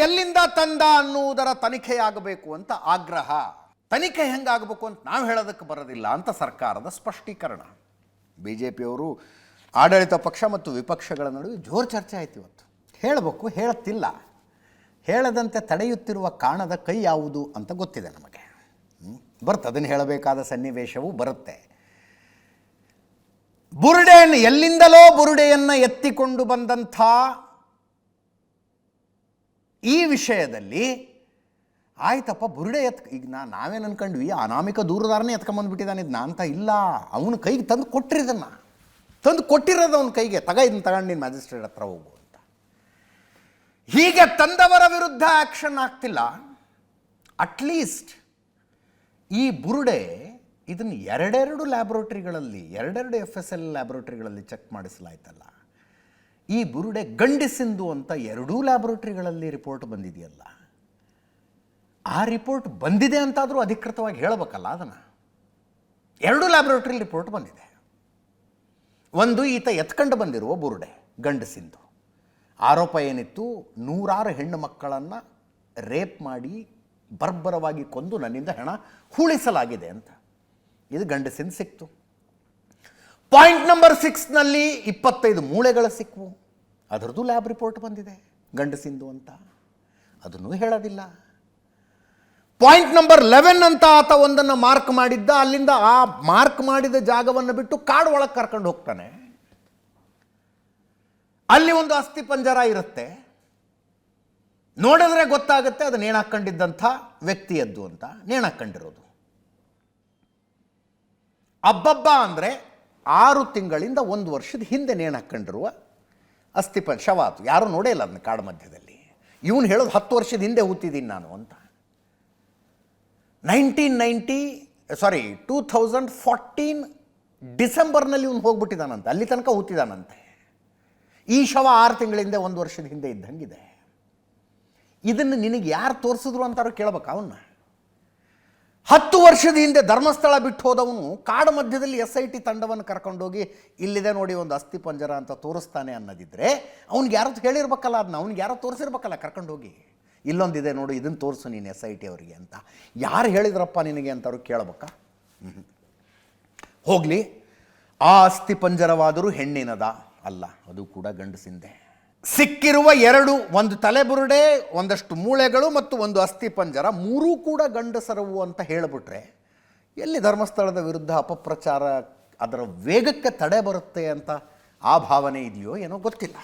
ಎಲ್ಲಿಂದ ತಂದ ಅನ್ನುವುದರ ತನಿಖೆಯಾಗಬೇಕು ಅಂತ ಆಗ್ರಹ. ತನಿಖೆ ಹೆಂಗಾಗಬೇಕು ಅಂತ ನಾವು ಹೇಳೋದಕ್ಕೆ ಬರೋದಿಲ್ಲ ಅಂತ ಸರ್ಕಾರದ ಸ್ಪಷ್ಟೀಕರಣ. ಬಿಜೆಪಿಯವರು ಆಡಳಿತ ಪಕ್ಷ ಮತ್ತು ವಿಪಕ್ಷಗಳ ನಡುವೆ ಜೋರು ಚರ್ಚೆ ಆಯ್ತು ಇವತ್ತು. ಹೇಳಬೇಕು, ಹೇಳುತ್ತಿಲ್ಲ. ಹೇಳದಂತೆ ತಡೆಯುತ್ತಿರುವ ಕಾಣದ ಕೈ ಯಾವುದು ಅಂತ ಗೊತ್ತಿದೆ ನಮಗೆ. ಬರುತ್ತೆ, ಅದನ್ನು ಹೇಳಬೇಕಾದ ಸನ್ನಿವೇಶವೂ ಬರುತ್ತೆ. ಬುರುಡೆಯನ್ನು ಎಲ್ಲಿಂದಲೋ ಬುರುಡೆಯನ್ನು ಎತ್ತಿಕೊಂಡು ಬಂದಂಥ ಈ ವಿಷಯದಲ್ಲಿ ಆಯ್ತಪ್ಪ, ಬುರುಡೆ ಈಗ ನಾವೇನು ಅನ್ಕೊಂಡ್ವಿ, ಅನಾಮಿಕ ದೂರದಾರನೇ ಎತ್ಕೊಂಬಂದ್ಬಿಟ್ಟಿದ್ದಾನೆ ಇದನ್ನ ಅಂತ. ಇಲ್ಲ, ಅವನ ಕೈಗೆ ತಂದು ಕೊಟ್ಟಿರಿದನ್ನು, ತಂದು ಕೊಟ್ಟಿರೋದು ಅವನ ಕೈಗೆ, ಇದನ್ನು ತಗೊಂಡು ನೀನು ಮ್ಯಾಜಿಸ್ಟ್ರೇಟ್ ಹತ್ರ ಹೋಗು ಅಂತ. ಹೀಗೆ ತಂದವರ ವಿರುದ್ಧ ಆ್ಯಕ್ಷನ್ ಆಗ್ತಿಲ್ಲ. ಅಟ್ಲೀಸ್ಟ್ ಈ ಬುರುಡೆ ಇದನ್ನು ಎರಡೆರಡು ಲ್ಯಾಬ್ರೋಟ್ರಿಗಳಲ್ಲಿ, ಎರಡೆರಡು FSL ಲ್ಯಾಬ್ರೋಟ್ರಿಗಳಲ್ಲಿ ಚೆಕ್ ಮಾಡಿಸಲಾಯ್ತಲ್ಲ. ಈ ಬುರುಡೆ ಗಂಡಿಸಿಂದು ಅಂತ ಎರಡೂ ಲ್ಯಾಬ್ರೋಟ್ರಿಗಳಲ್ಲಿ ರಿಪೋರ್ಟ್ ಬಂದಿದೆಯಲ್ಲ. ಆ ರಿಪೋರ್ಟ್ ಬಂದಿದೆ ಅಂತಾದರೂ ಅಧಿಕೃತವಾಗಿ ಹೇಳಬೇಕಲ್ಲ ಅದನ್ನು. ಎರಡೂ ಲ್ಯಾಬ್ರೋಟ್ರಿ ರಿಪೋರ್ಟ್ ಬಂದಿದೆ. ಒಂದು, ಈತ ಎತ್ಕೊಂಡು ಬಂದಿರುವ ಬುರುಡೆ ಗಂಡಸಿಂದು. ಆರೋಪ ಏನಿತ್ತು, 100 ಹೆಣ್ಣು ಮಕ್ಕಳನ್ನು ರೇಪ್ ಮಾಡಿ ಬರ್ಬರವಾಗಿ ಕೊಂದು ನನ್ನಿಂದ ಹಣ ಹೂಳಿಸಲಾಗಿದೆ ಅಂತ. ಇದು ಗಂಡಸಿಂದ ಸಿಕ್ತು. ಪಾಯಿಂಟ್ ನಂಬರ್ 6ನಲ್ಲಿ 25 ಮೂಳೆಗಳು ಸಿಕ್ಕವು. ಅದರದ್ದು ಲ್ಯಾಬ್ ರಿಪೋರ್ಟ್ ಬಂದಿದೆ ಗಂಡಸಿಂದು ಅಂತ, ಅದನ್ನು ಹೇಳೋದಿಲ್ಲ. ಪಾಯಿಂಟ್ ನಂಬರ್ 11 ಅಂತ ಆತ ಒಂದನ್ನು ಮಾರ್ಕ್ ಮಾಡಿದ್ದ. ಅಲ್ಲಿಂದ ಆ ಮಾರ್ಕ್ ಮಾಡಿದ ಜಾಗವನ್ನು ಬಿಟ್ಟು ಕಾಡು ಒಳಗೆ ಕರ್ಕೊಂಡು ಹೋಗ್ತಾನೆ. ಅಲ್ಲಿ ಒಂದು ಅಸ್ಥಿ ಪಂಜರ ಇರುತ್ತೆ. ನೋಡಿದ್ರೆ ಗೊತ್ತಾಗುತ್ತೆ ಅದು ನೇಣಾಕೊಂಡಿದ್ದಂಥ ವ್ಯಕ್ತಿಯದ್ದು ಅಂತ. ನೇಣಾಕೊಂಡಿರೋದು ಅಬ್ಬಬ್ಬ ಅಂದರೆ 6 ತಿಂಗಳಿಂದ 1 ವರ್ಷದ ಹಿಂದೆ ನೇಣಾಕೊಂಡಿರುವ ಶವ ಅದು. ಯಾರೂ ನೋಡೇ ಇಲ್ಲ ಅದನ್ನ ಕಾಡು ಮಧ್ಯದಲ್ಲಿ. ಇವನು ಹೇಳೋದು 10 ವರ್ಷದ ಹಿಂದೆ ಹೂತಿದ್ದೀನಿ ನಾನು ಅಂತ. 2014 ಡಿಸೆಂಬರ್ನಲ್ಲಿ ಇವನು ಹೋಗ್ಬಿಟ್ಟಿದ್ದಾನಂತೆ, ಅಲ್ಲಿ ತನಕ ಹೂತಿದ್ದಾನಂತೆ. ಈ ಶವ 6 ತಿಂಗಳಿಂದ 1 ವರ್ಷದ ಹಿಂದೆ ಇದ್ದಂಗಿದೆ. ಇದನ್ನು ನಿನಗೆ ಯಾರು ತೋರಿಸಿದ್ರು ಅಂತಾರು ಕೇಳಬೇಕು ಅವನ್ನ. 10 ವರ್ಷದ ಹಿಂದೆ ಧರ್ಮಸ್ಥಳ ಬಿಟ್ಟು ಹೋದವನು ಕಾಡು ಮಧ್ಯದಲ್ಲಿ SIT ತಂಡವನ್ನು ಕರ್ಕೊಂಡೋಗಿ ಇಲ್ಲಿದೆ ನೋಡಿ ಒಂದು ಅಸ್ಥಿ ಪಂಜರ ಅಂತ ತೋರಿಸ್ತಾನೆ ಅನ್ನೋದಿದ್ರೆ ಅವ್ನಿಗೆ ಯಾರು ಹೇಳಿರ್ಬೇಕಲ್ಲ, ಅದನ್ನ ಅವ್ನಿಗೆ ಯಾರೋ ತೋರಿಸಿರ್ಬೇಕಲ್ಲ ಕರ್ಕೊಂಡೋಗಿ. ಇಲ್ಲೊಂದಿದೆ ನೋಡು, ಇದನ್ನು ತೋರಿಸು ನೀನು SIT ಅವರಿಗೆ ಅಂತ. ಯಾರು ಹೇಳಿದ್ರಪ್ಪ ನಿನಗೆ ಅಂತವ್ರು ಕೇಳಬೇಕಾ? ಹೋಗಲಿ, ಆ ಅಸ್ಥಿ ಪಂಜರವಾದರೂ ಹೆಣ್ಣಿನದ ಅಲ್ಲ, ಅದು ಕೂಡ ಗಂಡಸಿಂದೆ. ಸಿಕ್ಕಿರುವ 2, ಒಂದು ತಲೆಬುರುಡೆ, ಒಂದಷ್ಟು ಮೂಳೆಗಳು ಮತ್ತು ಒಂದು ಅಸ್ಥಿ ಪಂಜರ, 3 ಕೂಡ ಗಂಡಸರವು ಅಂತ ಹೇಳಿಬಿಟ್ರೆ ಎಲ್ಲಿ ಧರ್ಮಸ್ಥಳದ ವಿರುದ್ಧ ಅಪಪ್ರಚಾರ ಅದರ ವೇಗಕ್ಕೆ ತಡೆ ಬರುತ್ತೆ ಅಂತ ಆ ಭಾವನೆ ಇದೆಯೋ ಏನೋ ಗೊತ್ತಿಲ್ಲ.